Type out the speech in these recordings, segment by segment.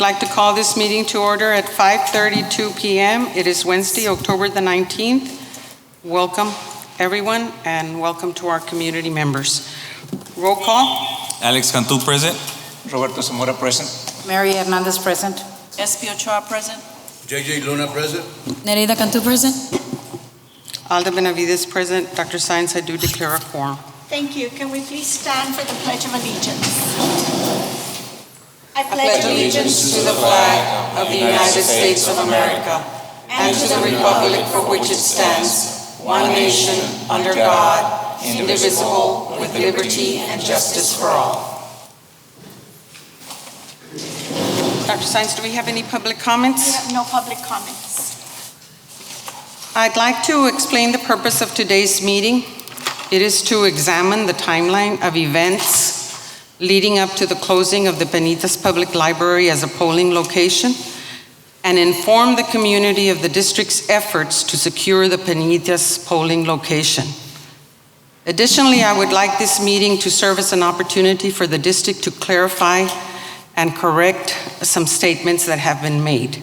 like to call this meeting to order at 5:32 p.m. It is Wednesday, October the 19th. Welcome, everyone, and welcome to our community members. Roll call. Alex Cantu present. Roberto Zamora present. Mary Hernandez present. SP Ochoa present. JJ Luna present. Nereida Cantu present. Alda Benavides present. Dr. Science, I do declare a quorum. Thank you. Can we please stand for the Pledge of Allegiance? I pledge allegiance to the flag of the United States of America and to the republic for which it stands, one nation, under God, indivisible, with liberty and justice for all. Dr. Science, do we have any public comments? We have no public comments. I'd like to explain the purpose of today's meeting. It is to examine the timeline of events leading up to the closing of the Penitas Public Library as a polling location and inform the community of the district's efforts to secure the Penitas polling location. Additionally, I would like this meeting to serve as an opportunity for the district to clarify and correct some statements that have been made.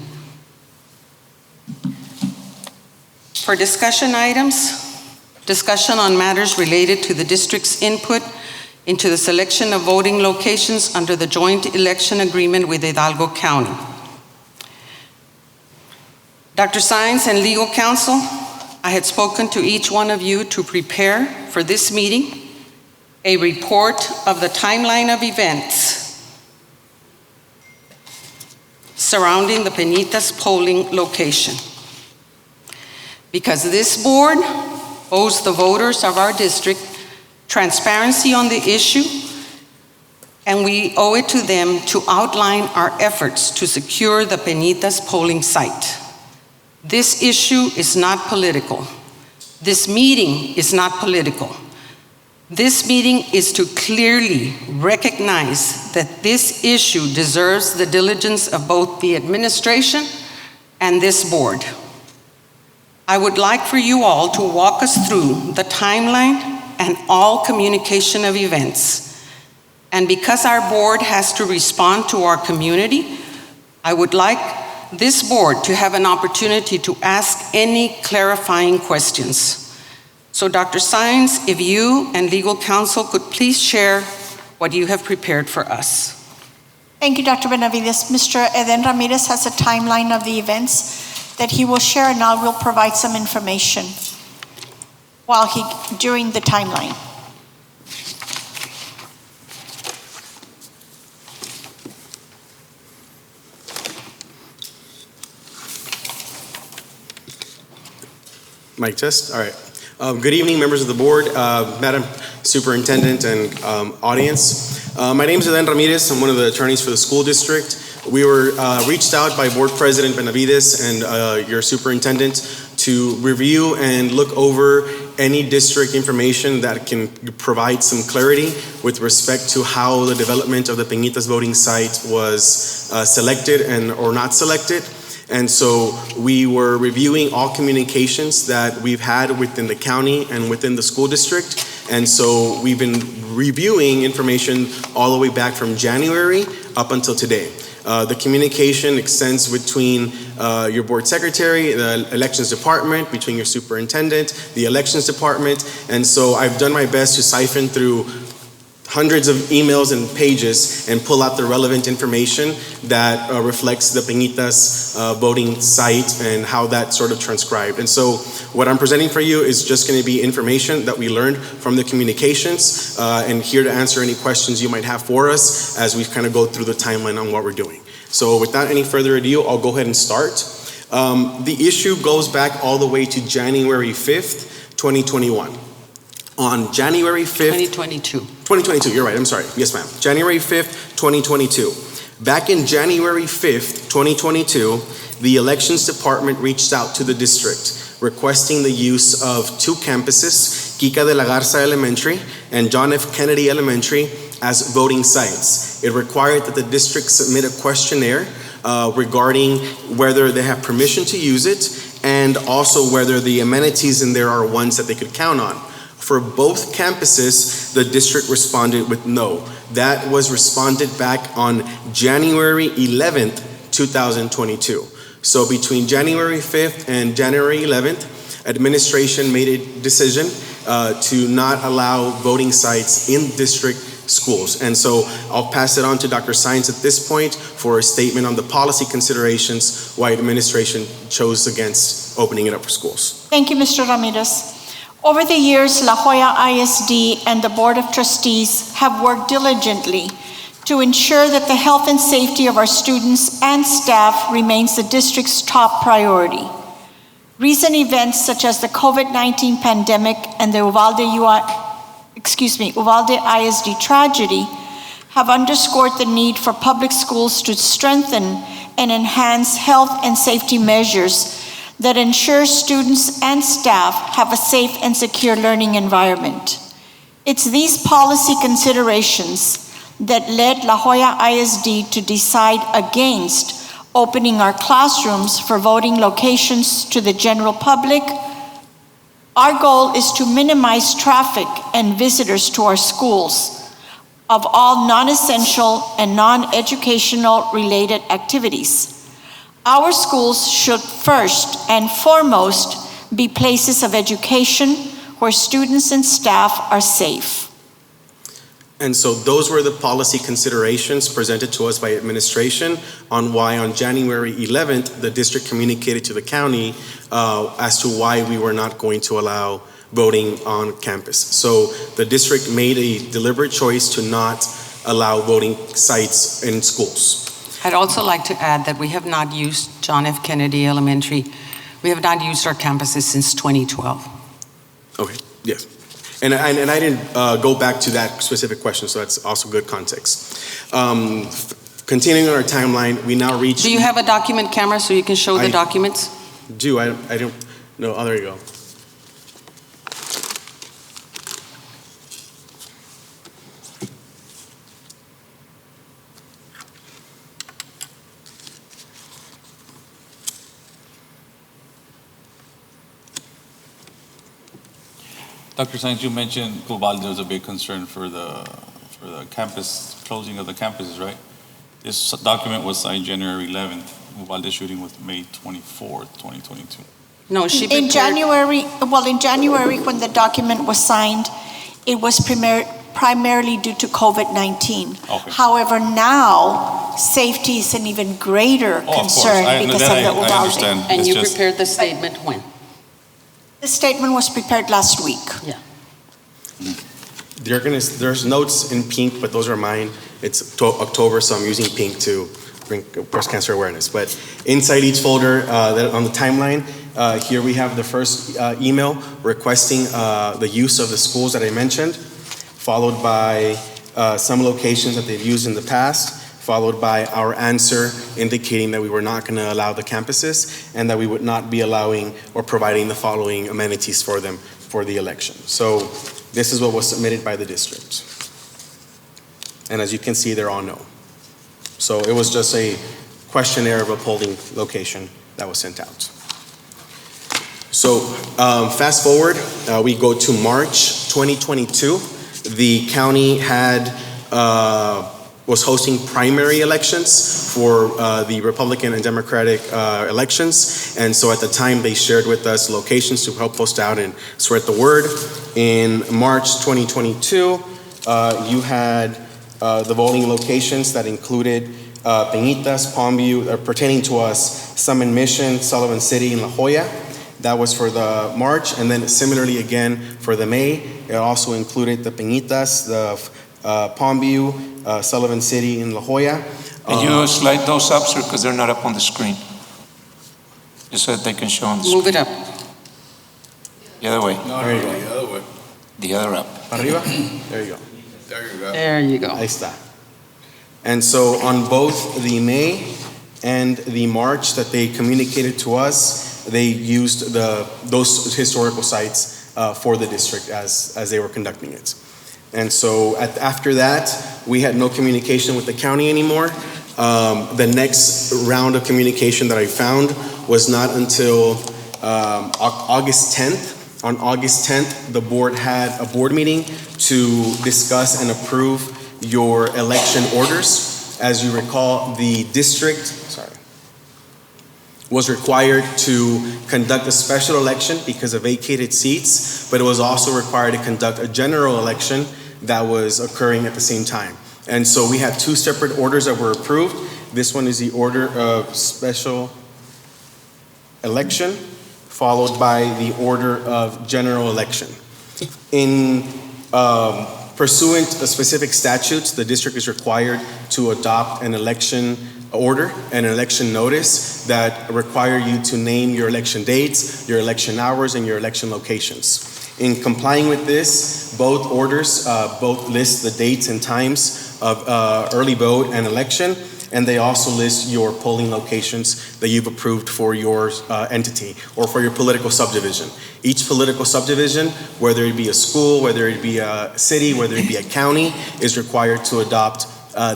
For discussion items, discussion on matters related to the district's input into the selection of voting locations under the joint election agreement with Hidalgo County. Dr. Science and legal counsel, I had spoken to each one of you to prepare for this meeting a report of the timeline of events surrounding the Penitas polling location. Because this board owes the voters of our district transparency on the issue, and we owe it to them to outline our efforts to secure the Penitas polling site. This issue is not political. This meeting is not political. This meeting is to clearly recognize that this issue deserves the diligence of both the administration and this board. I would like for you all to walk us through the timeline and all communication of events. And because our board has to respond to our community, I would like this board to have an opportunity to ask any clarifying questions. So Dr. Science, if you and legal counsel could please share what you have prepared for us. Thank you, Dr. Benavides. Mr. Eden Ramirez has a timeline of the events that he will share, and I will provide some information during the timeline. Mic test, all right. Good evening, members of the board, Madam Superintendent and audience. My name is Eden Ramirez. I'm one of the attorneys for the school district. We were reached out by Board President Benavides and your superintendent to review and look over any district information that can provide some clarity with respect to how the development of the Penitas voting site was selected or not selected. And so we were reviewing all communications that we've had within the county and within the school district. And so we've been reviewing information all the way back from January up until today. The communication extends between your board secretary, the elections department, between your superintendent, the elections department. And so I've done my best to siphon through hundreds of emails and pages and pull out the relevant information that reflects the Penitas voting site and how that sort of transcribed. And so what I'm presenting for you is just going to be information that we learned from the communications and here to answer any questions you might have for us as we kind of go through the timeline on what we're doing. So without any further ado, I'll go ahead and start. The issue goes back all the way to January 5th, 2021. On January 5th, 2022, you're right, I'm sorry. Yes, ma'am. January 5th, 2022. Back in January 5th, 2022, the elections department reached out to the district requesting the use of two campuses, Kika de la Garza Elementary and John F. Kennedy Elementary, as voting sites. It required that the district submit a questionnaire regarding whether they have permission to use it and also whether the amenities in there are ones that they could count on. For both campuses, the district responded with no. That was responded back on January 11th, 2022. So between January 5th and January 11th, administration made a decision to not allow voting sites in district schools. And so I'll pass it on to Dr. Sines at this point for a statement on the policy considerations why administration chose against opening it up for schools. Thank you, Mr. Ramirez. Over the years, La Jolla ISD and the Board of Trustees have worked diligently to ensure that the health and safety of our students and staff remains the district's top priority. Recent events such as the COVID-19 pandemic and the Uvalde ISD tragedy have underscored the need for public schools to strengthen and enhance health and safety measures that ensure students and staff have a safe and secure learning environment. It's these policy considerations that led La Jolla ISD to decide against opening our classrooms for voting locations to the general public. Our goal is to minimize traffic and visitors to our schools of all non-essential and non-educational related activities. Our schools should first and foremost be places of education where students and staff are safe. And so those were the policy considerations presented to us by administration on why on January 11th, the district communicated to the county as to why we were not going to allow voting on campus. So the district made a deliberate choice to not allow voting sites in schools. I'd also like to add that we have not used John F. Kennedy Elementary. We have not used our campuses since 2012. Okay, yes. And I didn't go back to that specific question, so that's also good context. Continuing on our timeline, we now reach... Do you have a document camera so you can show the documents? I don't know. Oh, there you go. Dr. Sines, you mentioned Uvalde was a big concern for the campus, closing of the campuses, right? This document was signed January 11th. Uvalde shooting was May 24th, 2022. No, she In January, when the document was signed, it was primarily due to COVID-19. Okay. However, now, safety is an even greater concern because of the Uvalde. I understand. And It's you just- prepared the statement when? The statement was prepared last week. Yeah. There's notes in pink, but those are mine. It's October, so I'm using pink to bring breast cancer awareness. But inside each folder, on the timeline, here we have the first email requesting the use of the schools that I mentioned, followed by some locations that they've used in the past, followed by our answer indicating that we were not going to allow the campuses and that we would not be allowing or providing the following amenities for them for the election. So this is what was submitted by the district. And as you can see, they're all no. So it was just a questionnaire of a polling location that was sent out. So fast forward, we go to March 2022. The county was hosting primary elections for the Republican and Democratic elections. And so at the time they shared with us locations to help post out and spread the word. In March 2022, you had the voting locations that included Peñitas, Palmview, pertaining to us, Summit Mission, Sullivan City, and La Jolla. That was for the March. And then similarly again for the May, it also included the Peñitas, the Palmview, Sullivan City, and La Jolla. Can you slide those up, sir, because they're not up on the screen? Just so that they can show on the screen. Move it up. The other way. No, There you go. the other way. The other up. Arriba? There you go. There you go. There you go. Ahí está. And so on both the May and the March that they communicated to us, they used those historical sites for the district as they were conducting it. And so after that, we had no communication with the county anymore. The next round of communication that I found was not until August 10th. On August 10th, the board had a board meeting to discuss and approve your election orders. As you recall, the district, was required to conduct a special election because of vacated seats, but it was also required to conduct a general election that was occurring at the same time. And so we had two separate orders that were approved. This one is the order of special election, followed by the order of general election. In pursuant to specific statutes, the district is required to adopt an election order and an election notice that require you to name your election dates, your election hours, and your election locations. In complying with this, both orders both list the dates and times of early vote and election, and they also list your polling locations that you've approved for your entity or for your political subdivision. Each political subdivision, whether it be a school, whether it be a city, whether it be a county, is required to adopt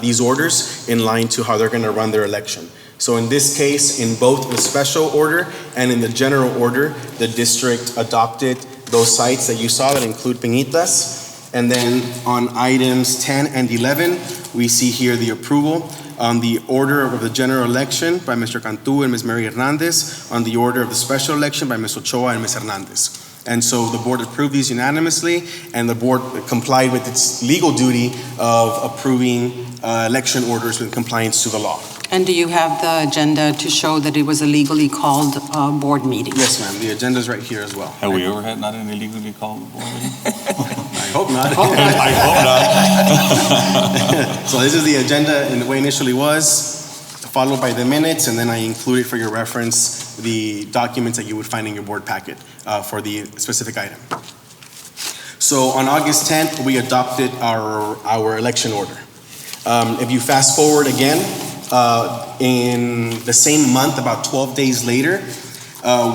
these orders in line to how they're going to run their election. So in this case, in both the special order and in the general order, the district adopted those sites that you saw that include Peñitas. And then on items 10 and 11, we see here the approval on the order of the general election by Mr. Cantu and Ms. Mary Hernandez, on the order of the special election by Ms. Ochoa and Ms. Hernandez. And so the board approved these unanimously, and the board complied with its legal duty of approving election orders in compliance to the law. And do you have the agenda to show that it was a legally called board meeting? Yes, ma'am. The agenda is right here as well. Have we ever had not an illegally called board meeting? I hope not. I hope not. So this is the agenda in the way it initially was, followed by the minutes, and then I included for your reference the documents that you would find in your board packet for the specific item. So on August 10th, we adopted our election order. If you fast forward again, in the same month, about 12 days later,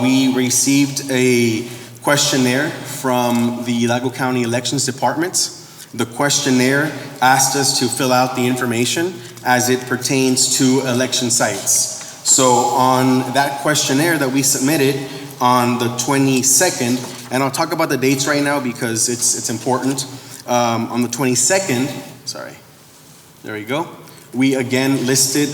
we received a questionnaire from the Hidalgo County Elections Department. The questionnaire asked us to fill out the information as it pertains to election sites. So on that questionnaire that we submitted on the 22nd, and I'll talk about the dates right now because it's important. On the 22nd, sorry, there we go. We again listed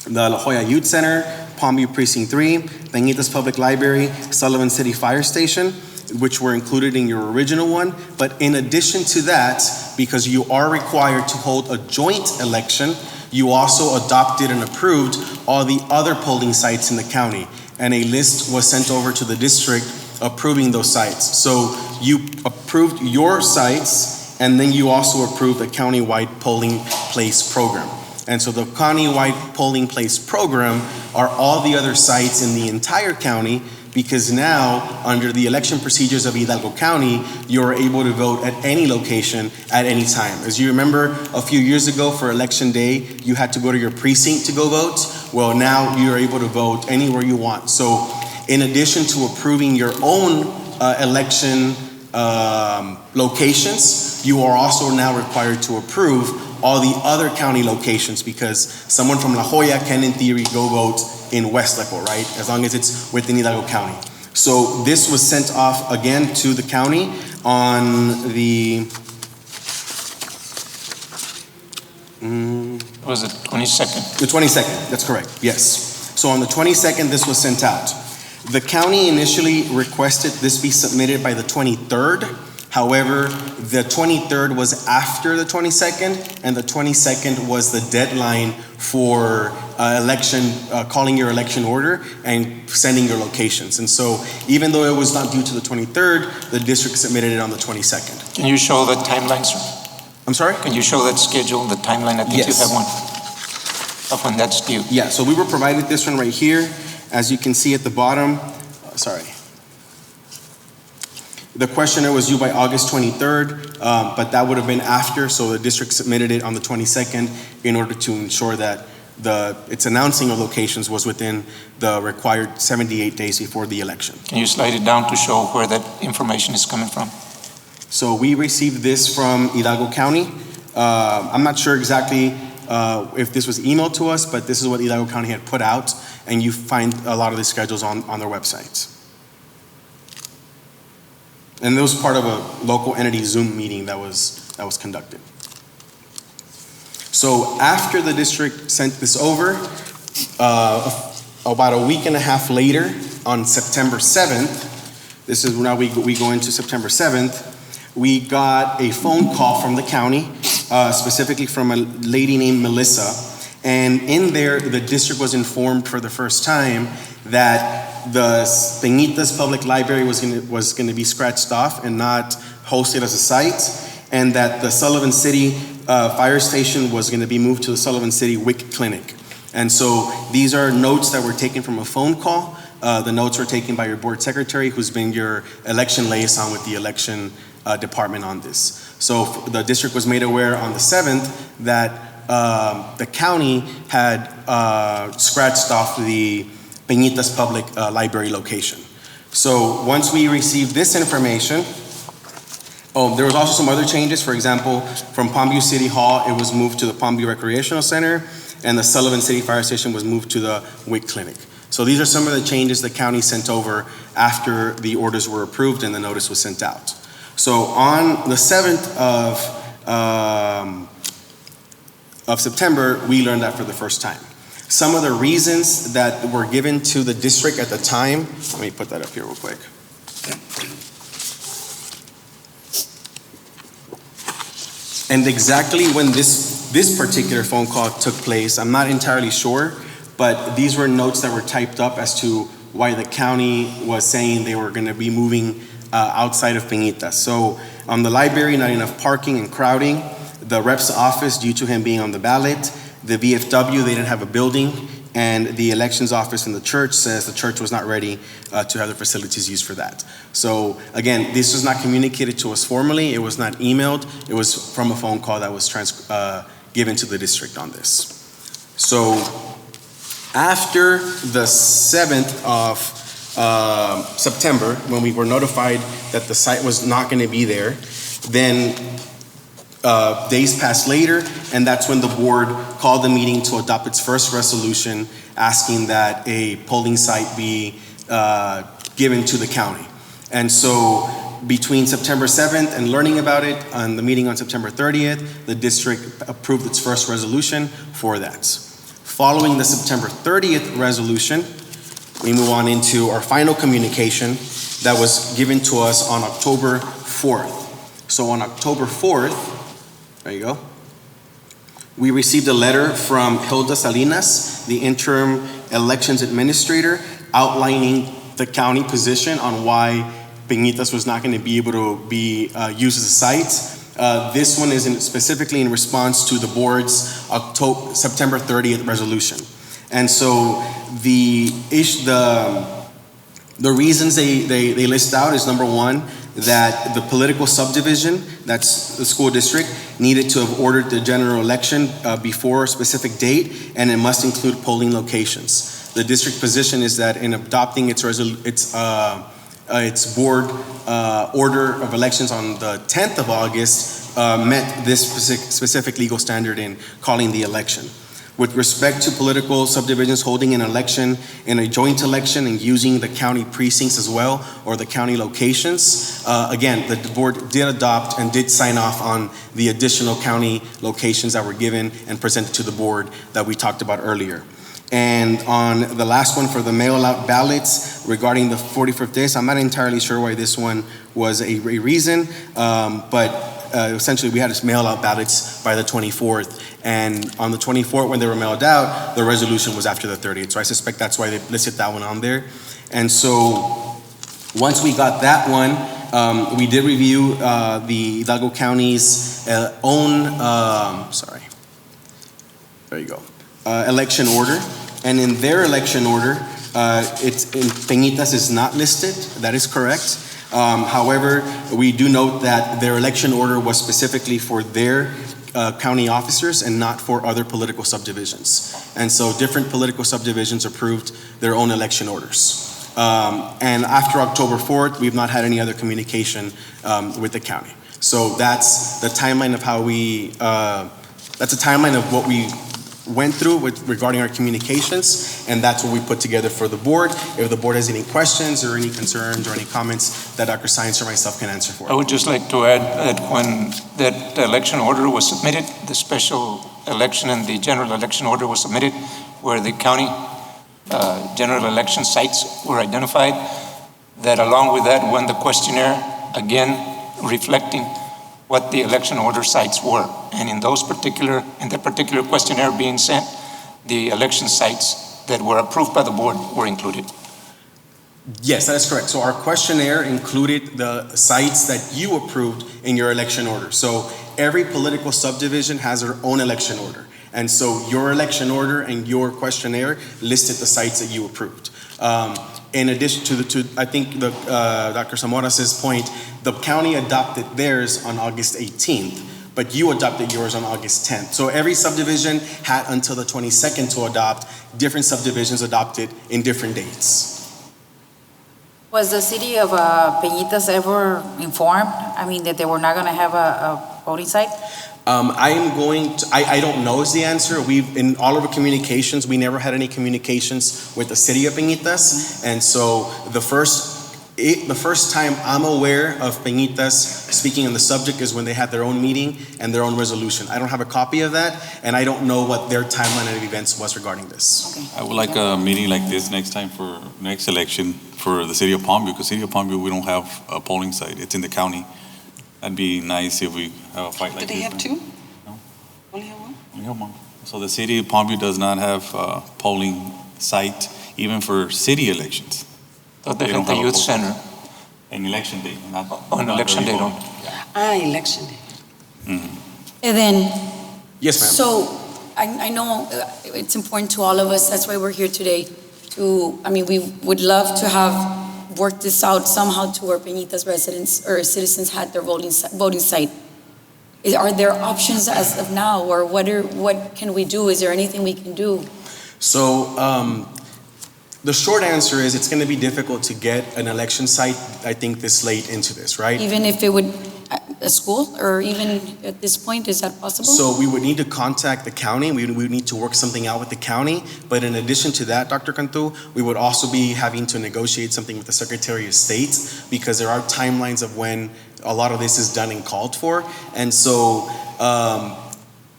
the La Jolla Youth Center, Palmview Precinct 3, Peñitas Public Library, Sullivan City Fire Station, which were included in your original one. But in addition to that, because you are required to hold a joint election, you also adopted and approved all the other polling sites in the county. And a list was sent over to the district approving those sites. So you approved your sites, and then you also approved a countywide polling place program. And so the countywide polling place program are all the other sites in the entire county, because now, under the election procedures of Hidalgo County, you're able to vote at any location at any time. As you remember, a few years ago for election day, you had to go to your precinct to go vote. Well, now you're able to vote anywhere you want. So in addition to approving your own election locations, you are also now required to approve all the other county locations, because someone from La Jolla can, in theory, go vote in Westlaco, right? As long as it's within Hidalgo County. So this was sent off again to the county on the Was it 22nd? The 22nd, that's correct, yes. So on the 22nd, this was sent out. The county initially requested this be submitted by the 23rd. However, the 23rd was after the 22nd, and the 22nd was the deadline for calling your election order and sending your locations. And so even though it was not due to the 23rd, the district submitted it on the 22nd. Can you show the timeline, sir? I'm sorry? Can you show that schedule, the timeline? I think Yes. you have one of when that's due. Yeah, so we were provided this one right here. As you can see at the bottom, sorry. The questionnaire was due by August 23rd, but that would have been after, so the district submitted it on the 22nd in order to ensure that its announcing of locations was within the required 78 days before the election. Can you slide it down to show where that information is coming from? So we received this from Hidalgo County. I'm not sure exactly if this was emailed to us, but this is what Hidalgo County had put out, and you find a lot of the schedules on their websites. And it was part of a local entity Zoom meeting that was conducted. So after the district sent this over, about a week and a half later, on September 7th, this is now we go into September 7th, we got a phone call from the county, specifically from a lady named Melissa. And in there, the district was informed for the first time that the Peñitas Public Library was going to be scratched off and not hosted as a site, and that the Sullivan City Fire Station was going to be moved to the Sullivan City WIC Clinic. And so these are notes that were taken from a phone call. The notes were taken by your board secretary, who's been your election liaison with the election department on this. So the district was made aware on the 7th that the county had scratched off the Peñitas Public Library location. So once we received this information, there was also some other changes. For example, from Palmview City Hall, it was moved to the Palmview Recreational Center, and the Sullivan City Fire Station was moved to the WIC Clinic. So these are some of the changes the county sent over after the orders were approved and the notice was sent out. So on the 7th of September, we learned that for the first time. Some of the reasons that were given to the district at the time, let me put that up here real quick. And exactly when this particular phone call took place, I'm not entirely sure, but these were notes that were typed up as to why the county was saying they were going to be moving outside of Peñitas. So on the library, not enough parking and crowding. The rep's office, due to him being on the ballot. The VFW, they didn't have a building. And the elections office in the church says the church was not ready to have the facilities used for that. So again, this was not communicated to us formally. It was not emailed. It was from a phone call that was given to the district on this. So after the 7th of September, when we were notified that the site was not going to be there, then days passed later, and that's when the board called the meeting to adopt its first resolution asking that a polling site be given to the county. And so between September 7th and learning about it on the meeting on September 30th, the district approved its first resolution for that. Following the September 30th resolution, we move on into our final communication that was given to us on October 4th. So on October 4th, there you go, we received a letter from Hilda Salinas, the interim elections administrator, outlining the county position on why Peñitas was not going to be able to be used as a site. This one is specifically in response to the board's September 30th resolution. And so the reasons they list out is, number one, that the political subdivision, that's the school district, needed to have ordered the general election before a specific date, and it must include polling locations. The district position is that in adopting its board order of elections on the 10th of August met this specific legal standard in calling the election. With respect to political subdivisions holding an election in a joint election and using the county precincts as well, or the county locations, again, the board did adopt and did sign off on the additional county locations that were given and presented to the board that we talked about earlier. And on the last one for the mail-out ballots regarding the 45th days, I'm not entirely sure why this one was a reason, but essentially we had to mail out ballots by the 24th. And on the 24th, when they were mailed out, the resolution was after the 30th. So I suspect that's why they listed that one on there. And so once we got that one, we did review the Hidalgo County's own, election order. And in their election order, Peñitas is not listed. That is correct. However, we do note that their election order was specifically for their county officers and not for other political subdivisions. And so different political subdivisions approved their own election orders. And after October 4th, we've not had any other communication with the county. So that's the timeline of how that's a timeline of what we went through regarding our communications, and that's what we put together for the board. If the board has any questions or any concerns or any comments that Dr. Science or myself can answer for. I would just like to add that when that election order was submitted, the special election and the general election order was submitted, where the county general election sites were identified, that along with that went the questionnaire, again reflecting what the election order sites were. And in the particular questionnaire being sent, the election sites that were approved by the board were included. Yes, that is correct. So our questionnaire included the sites that you approved in your election order. So every political subdivision has their own election order. And so your election order and your questionnaire listed the sites that you approved. In addition to I think Dr. Zamora's point, the county adopted theirs on August 18th, but you adopted yours on August 10th. So every subdivision had until the 22nd to adopt. Different subdivisions adopted in different dates. Was the city of Peñitas ever informed, I mean, that they were not going to have a voting site? I don't know is the answer. In all of our communications, we never had any communications with the city of Peñitas. And so the first time I'm aware of Peñitas speaking on the subject is when they had their own meeting and their own resolution. I don't have a copy of that, and I don't know what their timeline of events was regarding this. Okay. I would like a meeting like this next time for next election for the city of Palmview, because city of Palmview, we don't have a polling site. It's in the county. That'd be nice if we have a fight like Do this. they have two? No. Only have one? We have one. So the city of Palmview does not have a polling site even for city elections. So they They have don't the have a youth poll. center An election day, not on not election day. during Don't. voting. Election day. And then, Yes, ma'am. so I know it's important to all of us, that's why we're here today, we would love to have worked this out somehow to where Peñitas residents or citizens had their voting site. Are there options as of now, or what can we do? Is there anything we can do? So the short answer is it's going to be difficult to get an election site, I think, this late into this, right? Even if it would, a school, or even at this point, is that possible? So we would need to contact the county. We would need to work something out with the county. But in addition to that, Dr. Cantu, we would also be having to negotiate something with the Secretary of State, because there are timelines of when a lot of this is done and called for. And so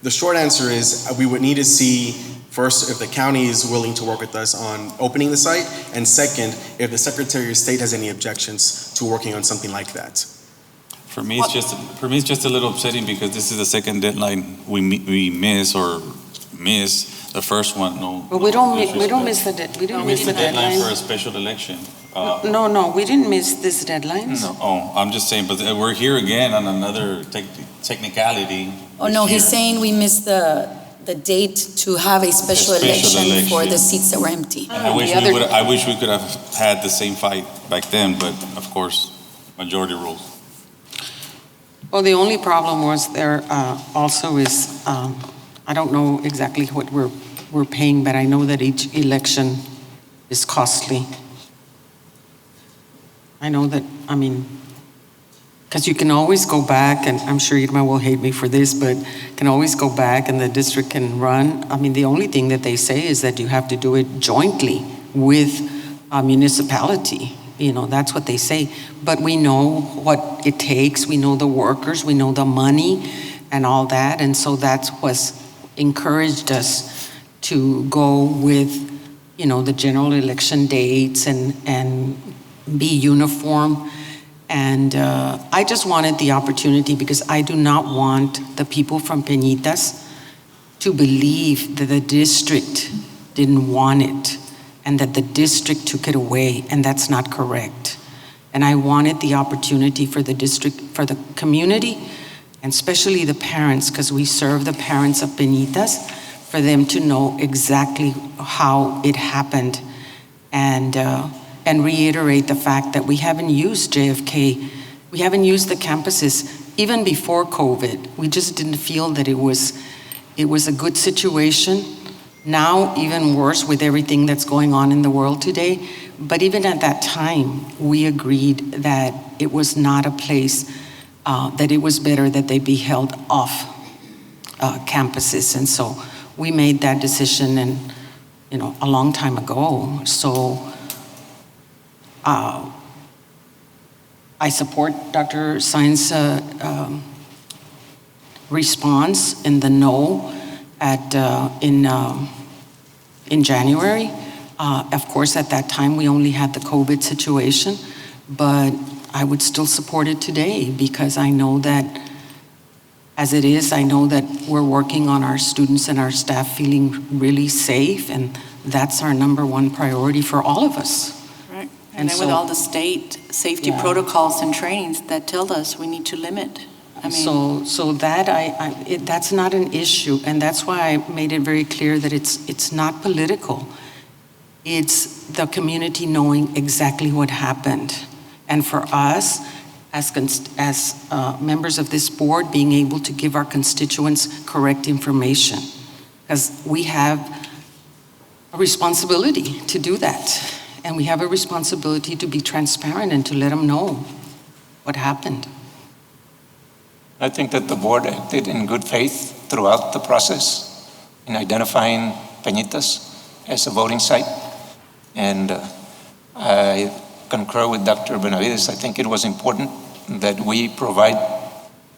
the short answer is we would need to see first if the county is willing to work with us on opening the site, and second, if the Secretary of State has any objections to working on something like that. For me, it's just a little upsetting because this is the second deadline we miss the first one. No, But we don't miss the We missed the deadline for a special election. No, we didn't miss this deadline. No. Oh, I'm just saying, but we're here again on another technicality. Oh, no, this he's year. saying we missed the date to have a special election for the seats that were empty. And I wish we could have had the same fight back then, but of course, majority rules. Well, the only problem was there also is, I don't know exactly what we're paying, but I know that each election is costly. I know that, because you can always go back, and I'm sure Irma will hate me for this, but can always go back and the district can run. The only thing that they say is that you have to do it jointly with a municipality. That's what they say. But we know what it takes. We know the workers. We know the money and all that. And so that's what's encouraged us to go with, the general election dates and be uniform. And I just wanted the opportunity because I do not want the people from Peñitas to believe that the district didn't want it and that the district took it away, and that's not correct. And I wanted the opportunity for the district, for the community, and especially the parents, because we serve the parents of Peñitas, for them to know exactly how it happened, and reiterate the fact that we haven't used JFK, we haven't used the campuses, even before COVID. We just didn't feel that it was a good situation. Now, even worse with everything that's going on in the world today. But even at that time, we agreed that it was not a place, that it was better that they be held off campuses. And so we made that decision a long time ago. So I support Dr. Sainz's response in the no in January. Of course, at that time, we only had the COVID situation, but I would still support it today because I know that, as it is, I know that we're working on our students and our staff feeling really safe, and that's our number one priority for all of us. Right. And And then with so- all the state safety Yeah. protocols and trainings that tell us we need to limit. I mean, So that that's not an issue, and that's why I made it very clear that it's not political. It's the community knowing exactly what happened, and for us, as members of this board, being able to give our constituents correct information, because we have a responsibility to do that, and we have a responsibility to be transparent and to let them know what happened. I think that the board acted in good faith throughout the process in identifying Peñitas as a voting site. And I concur with Dr. Benavides. I think it was important that we provide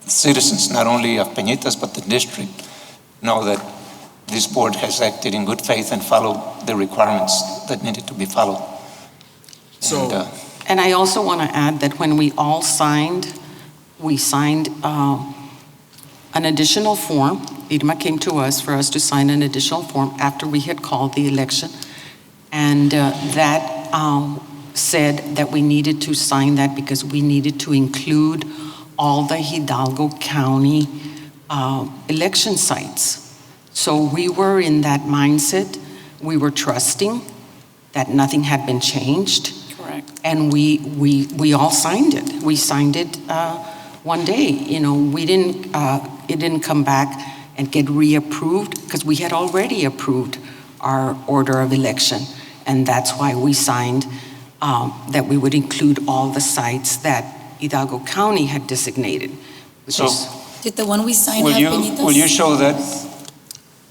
citizens, not only of Peñitas, but the district, know that this board has acted in good faith and followed the requirements that needed to be followed. So- And I also want to add that when we all signed, we signed an additional form. Irma came to us for us to sign an additional form after we had called the election. And that said that we needed to sign that because we needed to include all the Hidalgo County election sites. So we were in that mindset. We were trusting that nothing had been changed. correct. And we all signed it. We signed it one day. You know, we didn't. It didn't come back and get reapproved because we had already approved our order of election, and that's why we signed that we would include all the sites that Hidalgo County had designated. So- Did the one we signed Will have you, Peñitas? will you show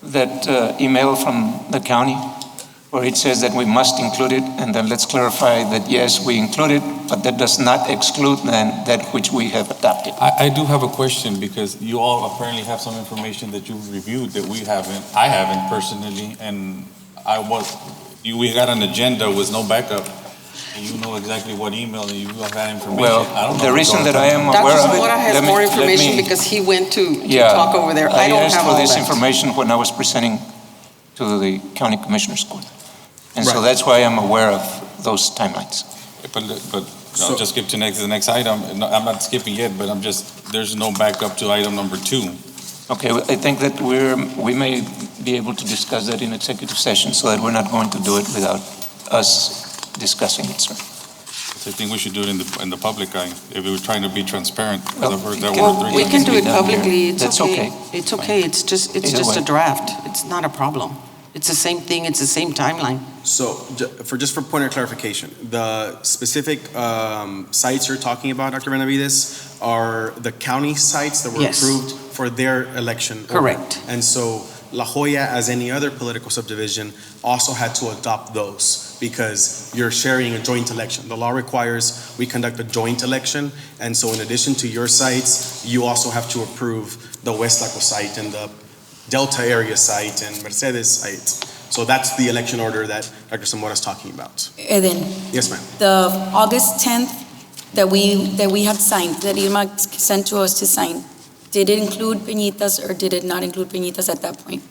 that email from the county where it says that we must include it, and then let's clarify that yes, we include it, but that does not exclude then that which we have adopted. I do have a question because you all apparently have some information that you've reviewed that we haven't, I haven't personally, and we got an agenda with no backup, and you know exactly what email and you have that information. I don't Well, know the what's reason going that I on. am aware Dr. of it. Zamora has let me- more let information me- because he went to Yeah, talk over there. I don't asked have for all this that. information when I was presenting to the county commissioners court. And so Right. that's why I'm aware of those timelines. But So- I'll just skip to the next item. No, I'm not skipping yet, but there's no backup to item number 2. Okay, well, I think that we may be able to discuss that in executive session so that we're not going to do it without us discussing it, sir. I think we should do it in the public eye, if we were trying to be transparent. Well, I've heard that we word Well, 3 we times. can do it Down here. publicly. It's That's okay. okay. It's okay. It's just Either way. a draft. It's not a problem. It's the same thing. It's the same timeline. So, for point of clarification, the specific sites you're talking about, Dr. Benavides, are the county sites that were Yes. approved for their election order. Correct. And so La Jolla, as any other political subdivision, also had to adopt those because you're sharing a joint election. The law requires we conduct a joint election, and so in addition to your sites, you also have to approve the West Laco site and the Delta area site and Mercedes site. So that's the election order that Dr. Zamora is talking about. Eden, Yes, ma'am. the August 10th that we had signed, that Irma sent to us to sign, did it include Peñitas or did it not include Peñitas at that point?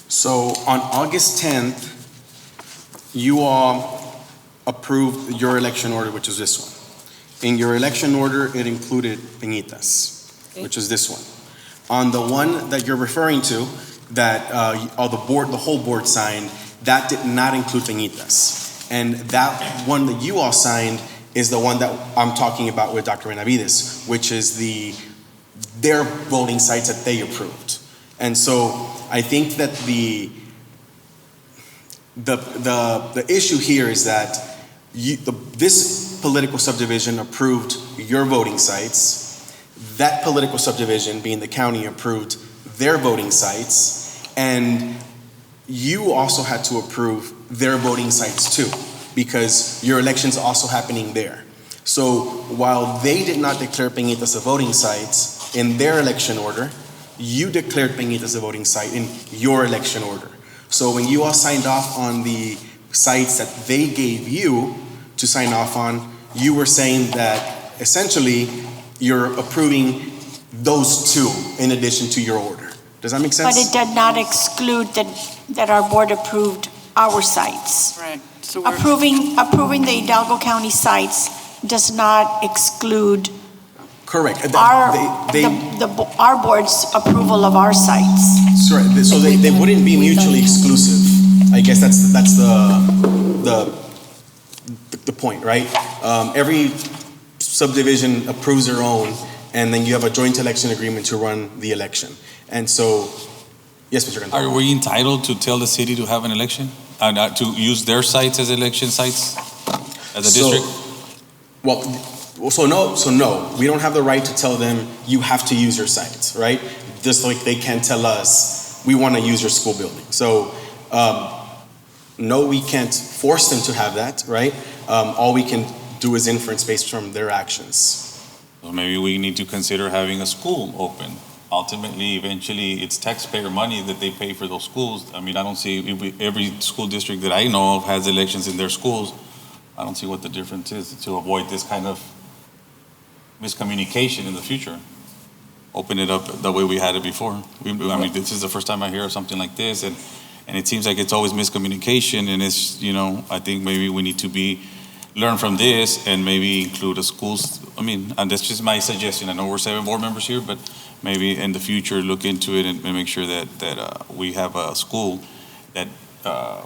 So on August 10th, you all approved your election order, which is this one. In your election order, it included Peñitas, Okay. which is this one. On the one that you're referring to, that the whole board signed, that did not include Peñitas. And that one that you all signed is the one that I'm talking about with Dr. Benavides, which is their voting sites that they approved. And so I think that the issue here is that this political subdivision approved your voting sites. That political subdivision, being the county, approved their voting sites, and you also had to approve their voting sites too, because your election's also happening there. So while they did not declare Peñitas a voting site in their election order, you declared Peñitas a voting site in your election order. So when you all signed off on the sites that they gave you to sign off on, you were saying that essentially you're approving those two in addition to your order. Does that make sense? But it did not exclude that our board approved our sites. Correct. So we're, Approving the Hidalgo County sites does not exclude Correct. our board's approval of our sites. Sorry, so they wouldn't be mutually exclusive. I guess that's the point, right? Every subdivision approves their own, and then you have a joint election agreement to run the election. And so, yes, Mr. Cantor. Are we entitled to tell the city to have an election? To use their sites as election sites as a district? So no, we don't have the right to tell them you have to use your sites, right? Just like they can't tell us we want to use your school building. So no, we can't force them to have that, right? All we can do is inference based from their actions. Well, maybe we need to consider having a school open. Ultimately, eventually, it's taxpayer money that they pay for those schools. I mean, I don't see, every school district that I know of has elections in their schools. I don't see what the difference is to avoid this kind of miscommunication in the future. Open it up the way we had it before. I mean, this is the first time I hear of something like this, and it seems like it's always miscommunication, and it's, I think maybe we need to learn from this and maybe include the schools. I mean, and that's just my suggestion. I know we're 7 board members here, but maybe in the future look into it and make sure that we have a school that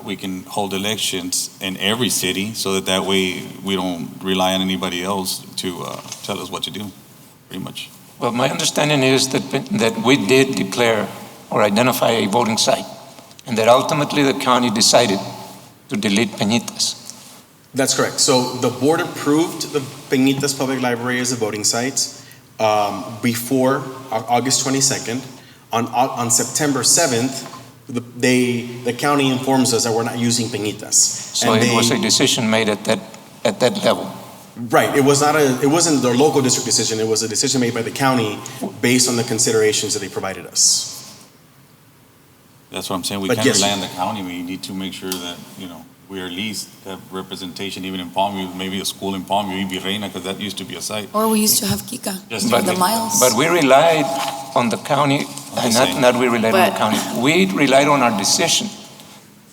we can hold elections in every city, so that way we don't rely on anybody else to tell us what to do, pretty much. Well, my understanding is that we did declare or identify a voting site, and that ultimately the county decided to delete Peñitas. That's correct. So the board approved the Peñitas Public Library as a voting site before August 22nd. On September 7th, the county informs us that we're not using Peñitas. So it was a decision made at that level. Right. It wasn't their local district decision. It was a decision made by the county based on the considerations that they provided us. That's what I'm saying. We But can't yes, rely on the county. We need to make sure that, we at least have representation even in Palmview, maybe a school in Palmview, Reina, because that used to be a site. Or we used to have Kika Just for like the it. miles. But we relied on the county, and not we relied on the county. We relied on our decision,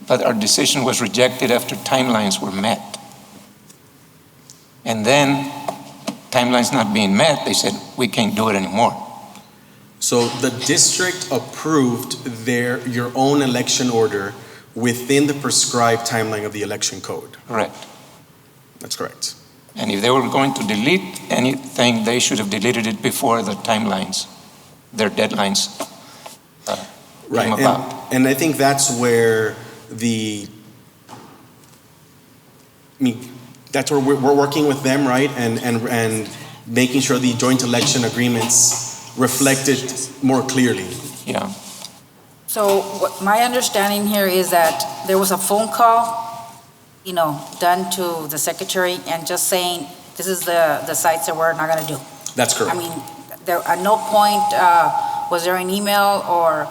but our decision was rejected after timelines were met. And then, timelines not being met, they said, we can't do it anymore. So the district approved your own election order within the prescribed timeline of the election code. Correct. That's correct. And if they were going to delete anything, they should have deleted it before the timelines, their deadlines came about. And I think that's where that's where we're working with them, right? And making sure the joint election agreements reflect it more clearly. Yeah. So my understanding here is that there was a phone call, done to the secretary and just saying, this is the sites that we're not going to do. That's correct. I mean, there at no point was there an email or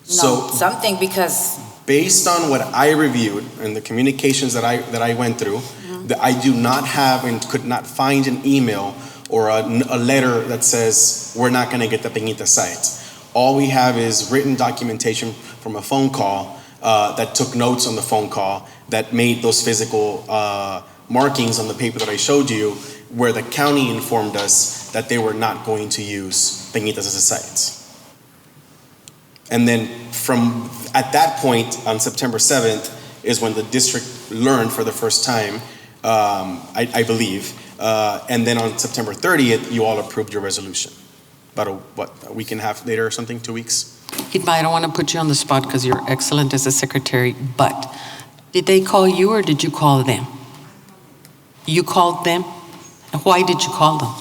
something, because based on what I reviewed and the communications that I went through, that I do not have and could not find an email or a letter that says we're not going to get the Peñita site. All we have is written documentation from a phone call that took notes on the phone call that made those physical markings on the paper that I showed you, where the county informed us that they were not going to use Peñitas as a site. And then from at that point on September 7th is when the district learned for the first time, I believe. And then on September 30th, you all approved your resolution. About a week and a half later or something, 2 weeks? Hitma, I don't want to put you on the spot because you're excellent as a secretary, but did they call you or did you call them? You called them? Why did you call them?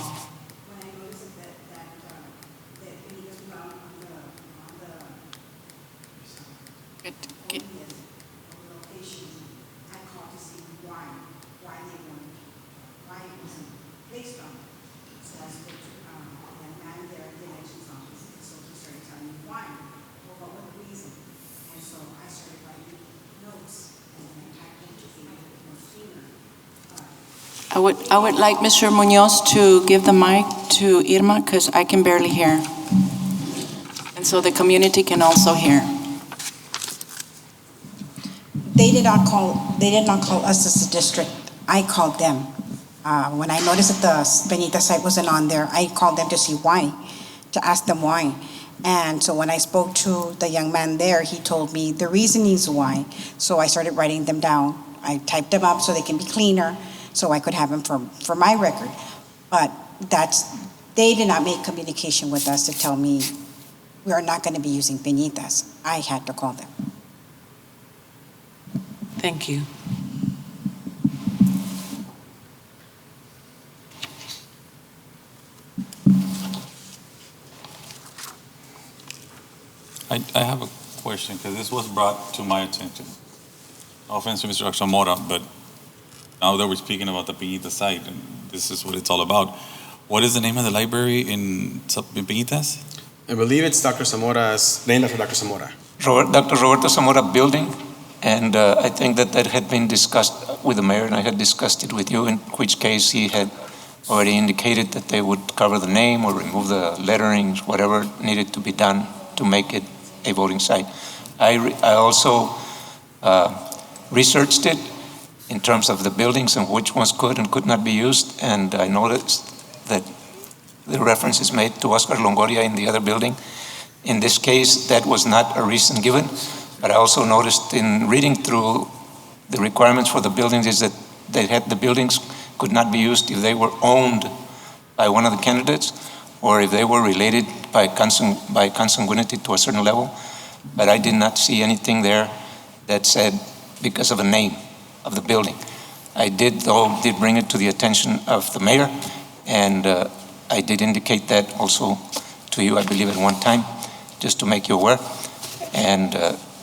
I would like Mr. Munoz to give the mic to Irma because I can barely hear. And so the community can also hear. They did not call us as a district. I called them. When I noticed that the Benita site wasn't on there, I called them to see why, to ask them why. And so when I spoke to the young man there, he told me the reasonings why. So I started writing them down. I typed them up so they can be cleaner, so I could have them for my record. But they did not make communication with us to tell me we are not going to be using Benitas. I had to call them. Thank you. I have a question, because this was brought to my attention. No offense to Mr. Oxamora, but now that we're speaking about the Peñitas site, and this is what it's all about, what is the name of the library in Peñitas? I believe it's Dr. Zamora's, named after Dr. Zamora. Dr. Roberto Zamora building, and I think that had been discussed with the mayor, and I had discussed it with you, in which case he had already indicated that they would cover the name or remove the letterings, whatever needed to be done to make it a voting site. I also researched it in terms of the buildings and which ones could and could not be used, and I noticed that the reference is made to Oscar Longoria in the other building. In this case, that was not a reason given, but I also noticed in reading through the requirements for the buildings is that the buildings could not be used if they were owned by one of the candidates or if they were related by consanguinity to a certain level. But I did not see anything there that said because of a name of the building. I did bring it to the attention of the mayor, and I did indicate that also to you, I believe, at one time, just to make you aware. And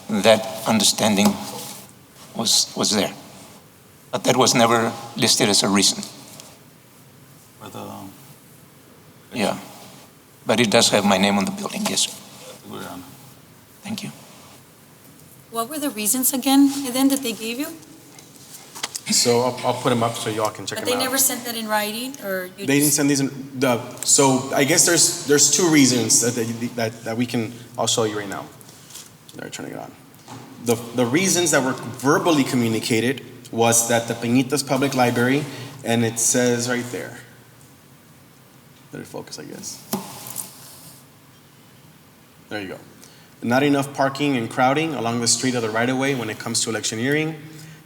that understanding was there. But that was never listed as a reason. For the, Yeah. But it does have my name on the building, yes, sir. Thank you. What were the reasons again, then, that they gave you? So I'll put them up so y'all can check But them they out. never sent that in writing, or you They didn't just? send these so I guess there's two reasons that we can, I'll show you right now. They're turning it on. The reasons that were verbally communicated was that the Peñitas Public Library, and it says right there. Let it focus, I guess. There you go. Not enough parking and crowding along the street of the right-of-way when it comes to electioneering.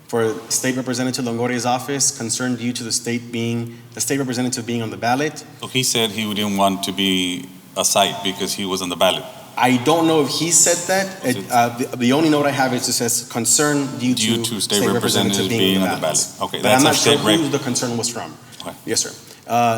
For State Representative Longoria's office, concerned due to the state representative being on the ballot. So he said he didn't want to be a site because he was on the ballot. I don't know if he said that. The only note I have is it says concern due to state representative being on the ballot. Okay, but I'm not that's sure our state who the concern was from. Okay. Yes, sir.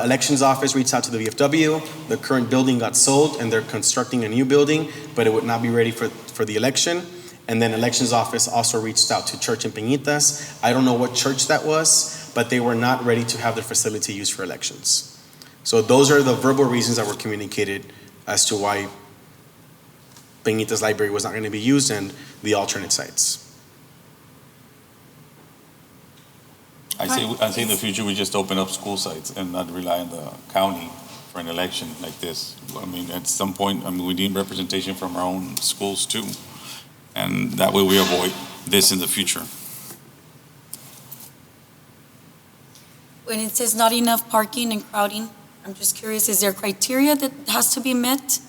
Elections office reached out to the VFW. The current building got sold and they're constructing a new building, but it would not be ready for the election. And then elections office also reached out to church in Peñitas. I don't know what church that was, but they were not ready to have their facility used for elections. So those are the verbal reasons that were communicated as to why Peñitas Library was not going to be used and the alternate sites. I say in the future we just open up school sites and not rely on the county for an election like this. I mean, at some point, we need representation from our own schools too. And that way we avoid this in the future. When it says not enough parking and crowding, I'm just curious, is there criteria that has to be met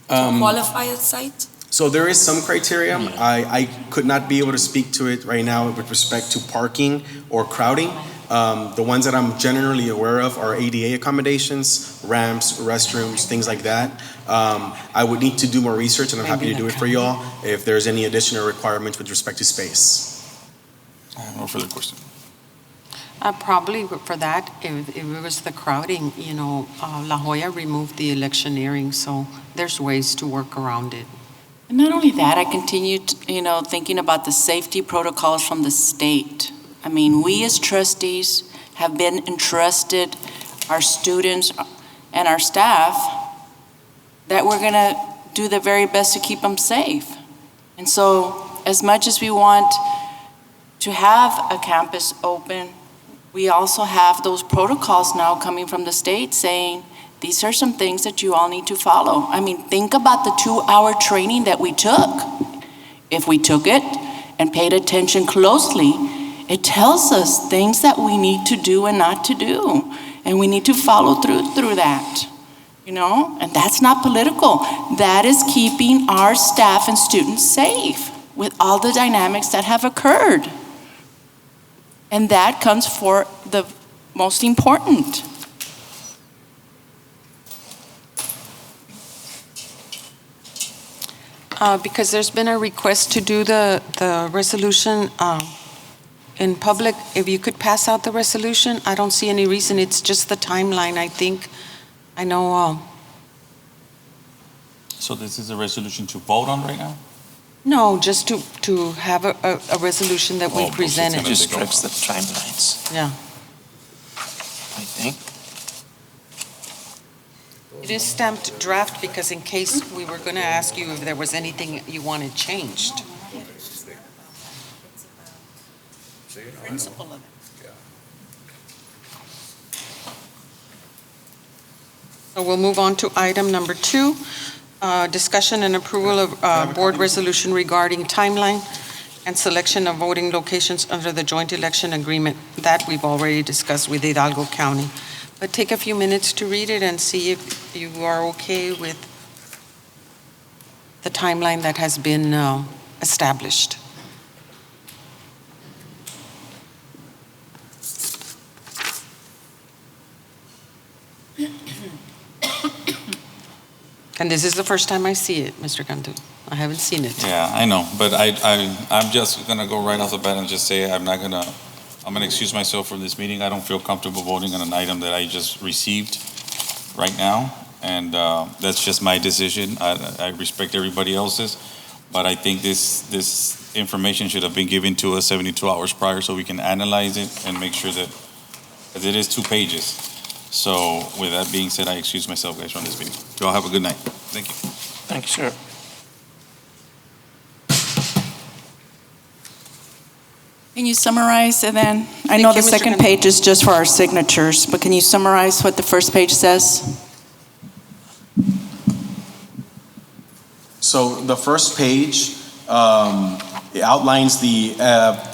to qualify a site? So there is some criteria. I could not be able to speak to it right now with respect to parking or crowding. The ones that I'm generally aware of are ADA accommodations, ramps, restrooms, things like that. I would need to do more research, and I'm happy to do it for y'all if there's any additional requirements with respect to space. No further question. Probably for that, if it was the crowding, La Jolla removed the electioneering, so there's ways to work around it. And not only that, I continued, thinking about the safety protocols from the state. I mean, we as trustees have been entrusted, our students and our staff, that we're going to do the very best to keep them safe. And so as much as we want to have a campus open, we also have those protocols now coming from the state saying, these are some things that you all need to follow. I mean, think about the 2-hour training that we took. If we took it and paid attention closely, it tells us things that we need to do and not to do. And we need to follow through that, you know? And that's not political. That is keeping our staff and students safe with all the dynamics that have occurred. And that comes for the most important. Because there's been a request to do the resolution in public, if you could pass out the resolution, I don't see any reason. It's just the timeline, I think. I know, So this is a resolution to vote on right now? no, just to have a resolution that we Oh, presented. okay. Just corrects the timelines, Yeah. I think. It is stamped draft because in case we were going to ask you if there was anything you wanted changed. Principle of it. So we'll move on to item number 2, discussion and approval of board resolution regarding timeline and selection of voting locations under the joint election agreement. That we've already discussed with Hidalgo County. But take a few minutes to read it and see if you are okay with the timeline that has been established. And this is the first time I see it, Mr. Cantu. I haven't seen it. Yeah, I know, but I'm just gonna go right off the bat and just say I'm gonna excuse myself from this meeting. I don't feel comfortable voting on an item that I just received right now, and that's just my decision. I respect everybody else's, but I think this information should have been given to us 72 hours prior so we can analyze it and make sure that, because it is 2 pages. So with that being said, I excuse myself, guys, from this meeting. You all have a good night. Thank you. Thank you, sir. Can you summarize and then, I know you, the Mr. second Cantu. page is just for our signatures, but can you summarize what the first page says? So the first page it outlines the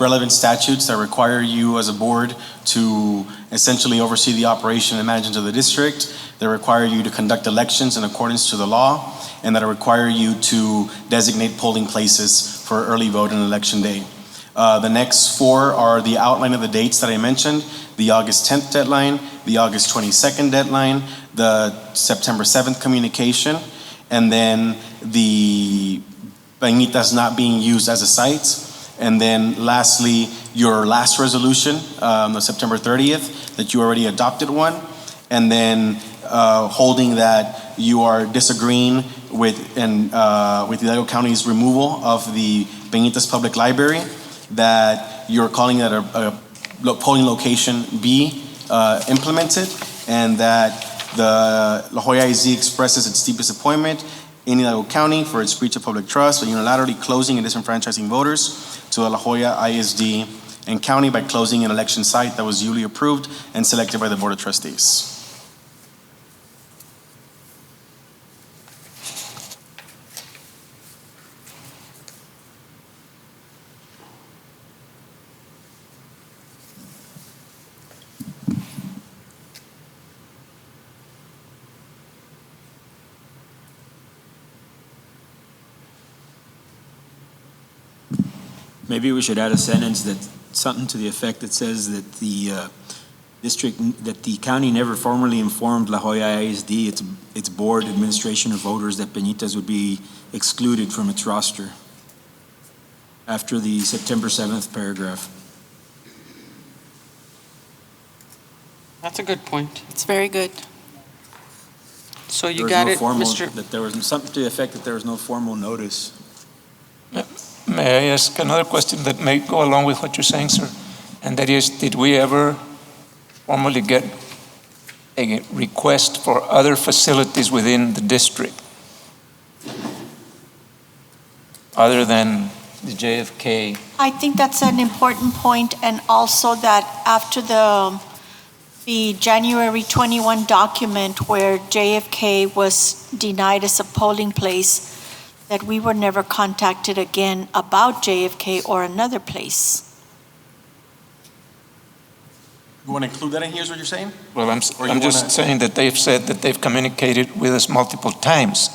relevant statutes that require you as a board to essentially oversee the operation and management of the district, that require you to conduct elections in accordance to the law, and that require you to designate polling places for early vote on election day. The next 4 are the outline of the dates that I mentioned: the August 10th deadline, the August 22nd deadline, the September 7th communication, and then the Peñitas not being used as a site. And then lastly, your last resolution, on September 30th, that you already adopted one. And then holding that you are disagreeing with Hidalgo County's removal of the Peñitas Public Library, that you're calling that a polling location be implemented, and that the LJISD expresses its deep disappointment in Hidalgo County for its breach of public trust by unilaterally closing and disenfranchising voters to the La Joya ISD and county by closing an election site that was duly approved and selected by the Board of Trustees. Maybe we should add a sentence that, something to the effect that says that the county never formally informed La Joya ISD, its board, administration, or voters that Peñitas would be excluded from its roster after the September 7th paragraph. That's a good point. It's very good. So you There was got no it, formal- Mr. That there was something to the effect that there was no formal notice. May I ask another question that may go along with what you're saying, sir? And that is, did we ever formally get a request for other facilities within the district other than the JFK. I think that's an important point, and also that after the January 21 document where JFK was denied as a polling place, that we were never contacted again about JFK or another place. You want to include that in here, is what you're saying? Well, Or you I'm just wanna- saying that they've said that they've communicated with us multiple times.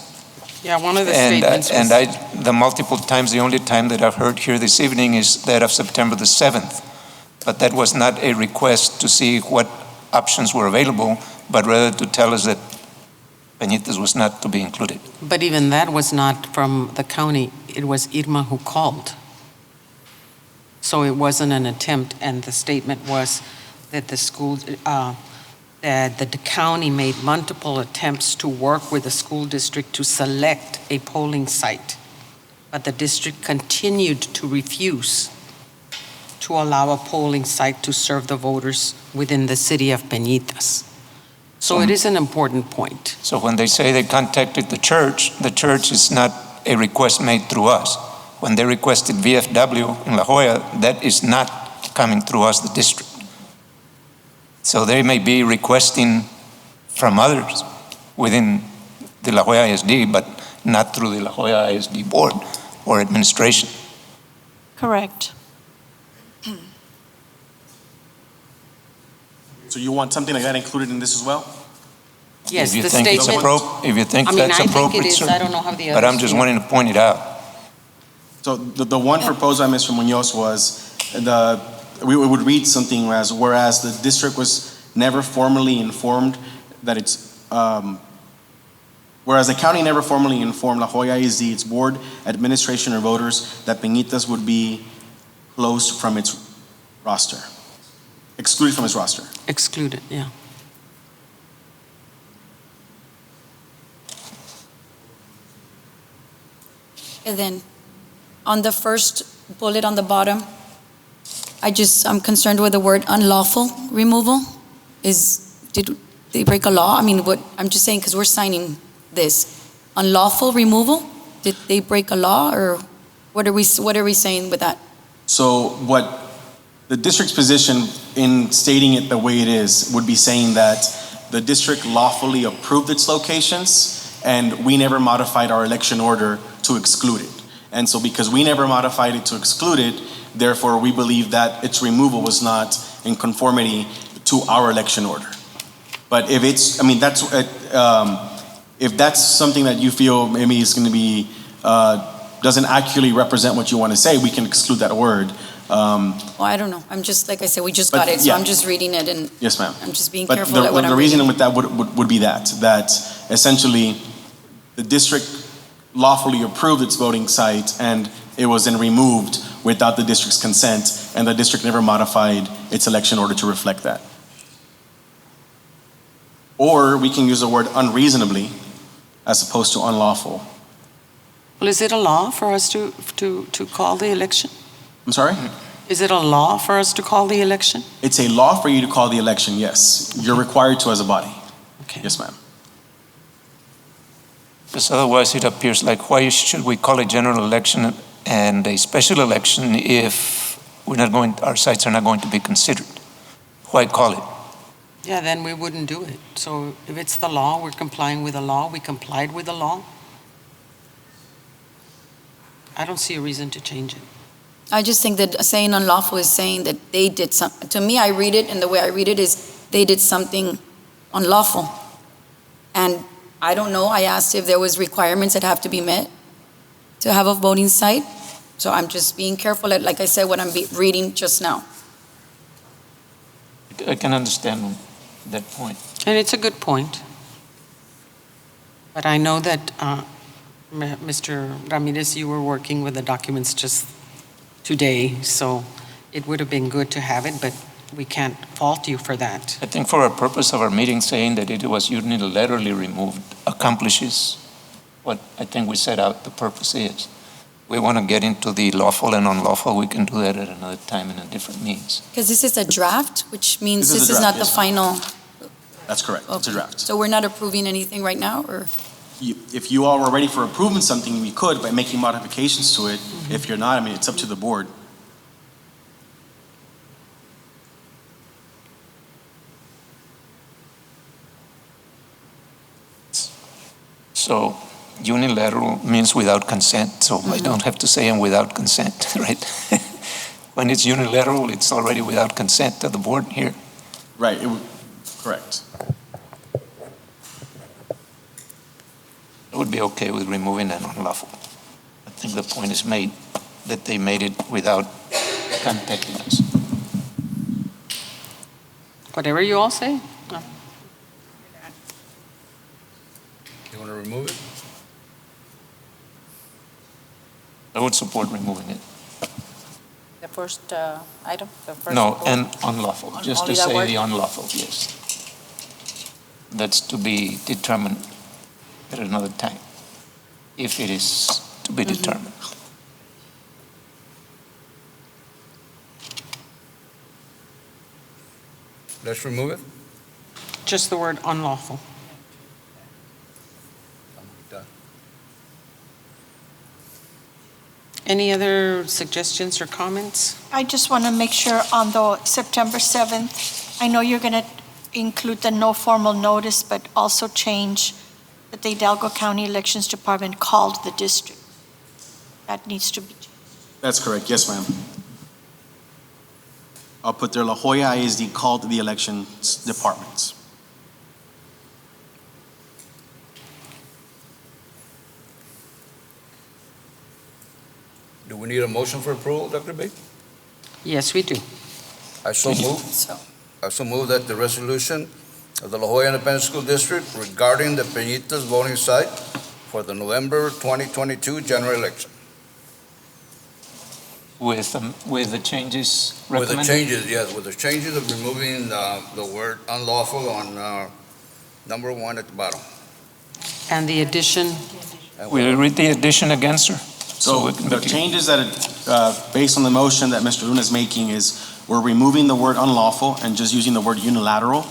Yeah, one of the And, statements was. the multiple times, the only time that I've heard here this evening is that of September the 7th. But that was not a request to see what options were available, but rather to tell us that Peñitas was not to be included. But even that was not from the county, it was Irma who called. So it wasn't an attempt, and the statement was that the school, that the county made multiple attempts to work with the school district to select a polling site, but the district continued to refuse to allow a polling site to serve the voters within the city of Peñitas. So it is an important point. So when they say they contacted the church is not a request made through us. When they requested VFW in La Jolla, that is not coming through us, the district. So they may be requesting from others within the La Jolla ISD, but not through the La Jolla ISD board or administration. Correct. So you want something like that included in this as well? Yes, If you the think it's statement. if you think I mean, that's I think appropriate, it is. sir. I don't know how the others. But I'm just feel. wanting to point it out. So the one proposed by Mr. Munoz was we would read something as, whereas the district was never formally informed that it's, whereas the county never formally informed La Jolla ISD, its board, administration, or voters that Peñitas would be closed from its roster, excluded from its roster. Excluded, yeah. And then on the first bullet on the bottom, I'm concerned with the word unlawful removal. Did they break a law? I mean, I'm just saying, because we're signing this. Unlawful removal? Did they break a law, or what are we saying with that? So what the district's position in stating it the way it is would be saying that the district lawfully approved its locations and we never modified our election order to exclude it. And so because we never modified it to exclude it, therefore we believe that its removal was not in conformity to our election order. But if it's, I mean, that's, if that's something that you feel maybe is going to be, doesn't accurately represent what you want to say, we can exclude that word. Well, I don't know. I'm just, like I said, we just But, got it, so yeah. I'm just reading it, and Yes, ma'am. I'm just being But careful at what the I'm reasoning reading. with that would be that essentially the district lawfully approved its voting site and it was then removed without the district's consent, and the district never modified its election order to reflect that. Or we can use the word unreasonably as opposed to unlawful. Well, is it a law for us to call the election? I'm sorry? Is it a law for us to call the election? It's a law for you to call the election, yes. You're required to as a body. Okay. Yes, ma'am. Because otherwise it appears like, why should we call a general election and a special election if our sites are not going to be considered? Why call it? Yeah, then we wouldn't do it. So if it's the law, we're complying with the law, we complied with the law. I don't see a reason to change it. I just think that saying unlawful is saying that they did something. To me, I read it, and the way I read it is they did something unlawful. And I don't know, I asked if there was requirements that have to be met to have a voting site. So I'm just being careful, like I said, what I'm reading just now. I can understand that point. And it's a good point. But I know that, Mr. Ramirez, you were working with the documents just today, so it would have been good to have it, but we can't fault you for that. I think for our purpose of our meeting, saying that it was unilaterally removed accomplishes what I think we set out the purpose is. We want to get into the lawful and unlawful, we can do that at another time in a different means. Because this is a draft, which means This is this a is not draft, the yes. final. That's correct. It's a Okay. draft. So we're not approving anything right now, or? if you all were ready for approving something, we could by making modifications to it. If you're not, I mean, it's up to the board. So unilateral means without consent, so I don't have to say I'm without consent, right? When it's unilateral, it's already without consent of the board here. Right, correct. I would be okay with removing an unlawful. I think the point is made that they made it without contacting us. Whatever you all say. You want to remove it? I would support removing it. The first item, the first. No, and unlawful, just to Only that say word? the unlawful, yes. That's to be determined at another time, if it is to be determined. Let's remove it. Just the word unlawful. Done. Any other suggestions or comments? I just want to make sure on the September 7th, I know you're going to include the no formal notice, but also change that the Hidalgo County Elections Department called the district. That needs to be changed. That's correct, yes, ma'am. I'll put there, La Jolla ISD called the elections departments. Do we need a motion for approval, Dr. Bay? Yes, we do. I so move that the resolution of the La Jolla Independent School District regarding the Peñitas voting site for the November 2022 general election. With the changes With the recommended? changes, yes, with the changes of removing the word unlawful on number 1 at the bottom. And the addition, Will you read the addition again, sir? So we can the be clear. changes that, based on the motion that Mr. Luna is making is, we're removing the word unlawful and just using the word unilateral.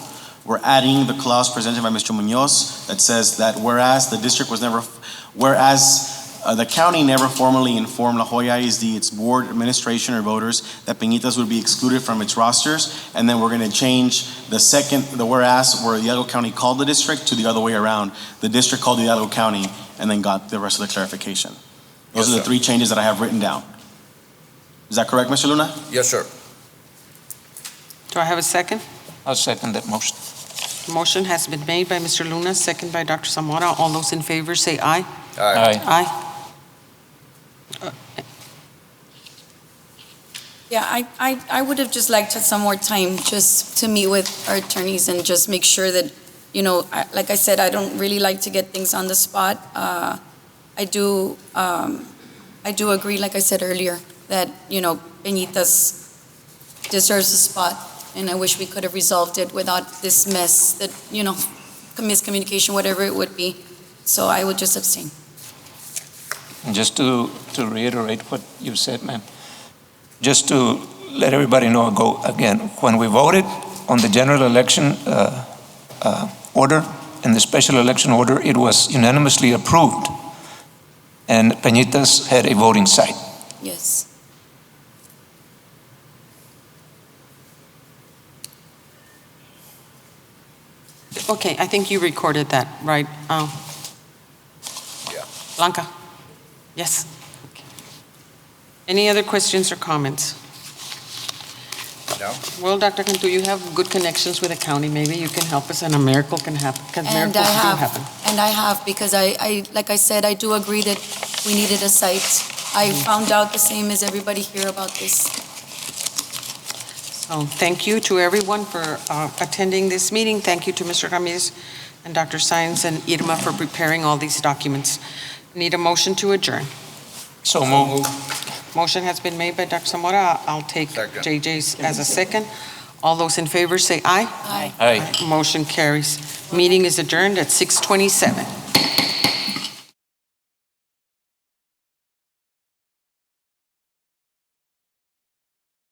We're adding the clause presented by Mr. Munoz that says that whereas the district was never, the county never formally informed La Jolla ISD, its board, administration, or voters that Peñitas would be excluded from its rosters. And then we're going to change the whereas where the Hidalgo County called the district to the other way around. The district called the Hidalgo County and then got the rest of the clarification. Those Yes, are the sir. 3 changes that I have written down. Is that correct, Mr. Luna? Yes, sir. do I have a second? I'll second that motion. Motion has been made by Mr. Luna, second by Dr. Zamora. All those in favor say aye. Aye. Aye. Yeah, I would have just liked some more time just to meet with our attorneys and just make sure that, like I said, I don't really like to get things on the spot. I do agree, like I said earlier, that, Peñitas deserves a spot, and I wish we could have resolved it without this mess that, miscommunication, whatever it would be. So I would just abstain. And just to reiterate what you said, ma'am, just to let everybody know again, when we voted on the general election order and the special election order, it was unanimously approved. And Peñitas had a voting site. Yes. Okay, I think you recorded that, right? Yeah. Blanca? Yes. Okay. Any other questions or comments? No? Well, Dr. Cantu, you have good connections with the county. Maybe you can help us and a miracle can happen. Because And miracles I do have, happen. and I have, because I, like I said, I do agree that we needed a site. I found out the same as everybody here about this. So thank you to everyone for attending this meeting. Thank you to Mr. Ramirez and Dr. Saenz and Irma for preparing all these documents. Need a motion to adjourn. So move. Motion has been made by Dr. Zamora. I'll take Second. JJ's as a second. All those in favor say aye. Aye. Aye. Motion carries. Meeting is adjourned at 6:27.